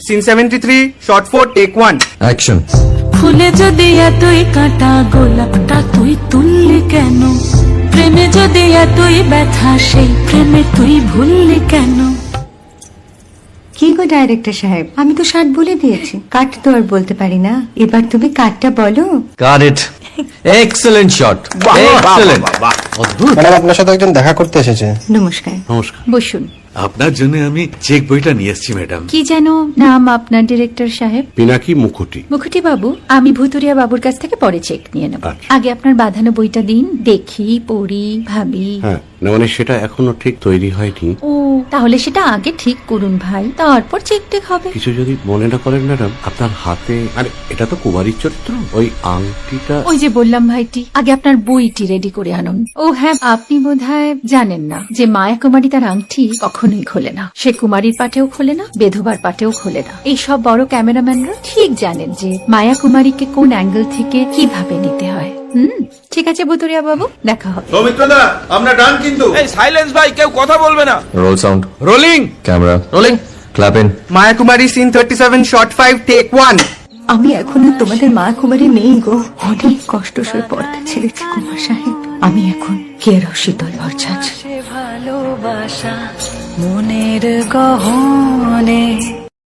Scene 73 short 4 take 1 action. ফুলে যদি এতই কাঁটা গোলাপটা তুই তুললি কেন? প্রেমে যদি এতই ব্যথা সেই প্রেমে তুই ভুললি কেন? কি গো ডাইরেক্টর সাহেব, আমি তো 60 বলে দিয়েছি, কাট তো আর বলতে পারি না, এবার তুমি কাটটা বলো। Got it. Excellent shot, excellent. Madam আপনার সাথে একজন দেখা করতে এসেছে। নমস্কার। নমস্কার। বসুন। আপনার জন্য আমি চেক বইটা নিয়ে এসেছি ম্যাডাম। কি যেন নাম আপনার ডিরেক্টর সাহেব? পিনাকি মুখোটি। মুখুটি বাবু, আমি ভুতুরিয়া বাবুর কাছ থেকে পরে চেক নিয়ে নেব। আচ্ছা। আগে আপনার বাঁধানো বইটা দিন, দেখি, পড়ি, ভাবি। হ্যাঁ, না মানে সেটা এখনো ঠিক তৈরি হয়নি। ও, তাহলে সেটা আগে ঠিক করুন ভাই, তারপর চেক টেক হবে। কিছু যদি মনে না করেন ম্যাডাম, আপনার হাতে, আরে এটা তো কুমারীর চরিত্র, ওই আংটিটা। ওই যে বললাম ভাইটি, আগে আপনার বইটি রেডি করে আনুন। ও হ্যাঁ, আপনি বোধহয় জানেন না যে মায়া কুমারী তার আংটি কখনোই খোলে না। সে কুমারীর পাটেও খোলে না, বেধবার পাটেও খোলে না। এই সব বড় ক্যামেরাম্যানরা ঠিক জানেন যে মায়া কুমারীকে কোন অ্যাঙ্গেল থেকে কিভাবে নিতে হয়। ঠিক আছে ভুতুরিয়া বাবু, দেখা হবে। সৌমিত্রদা, আমরা ডান কিন্তু। এই সাইলেন্স ভাই, কেউ কথা বলবে না। Roll sound, rolling, camera rolling. Clap in. Maya Kumari scene 37 shot 5 take 1। আমি এখন তোমাদের মা কুমারী নেই গো, অনেক কষ্ট সয়ে পড়তে ছেড়েছি কুমার সাহেব। আমি এখন কেরো শীতল ভরছাছ। ভালোবাসা মনের গহনে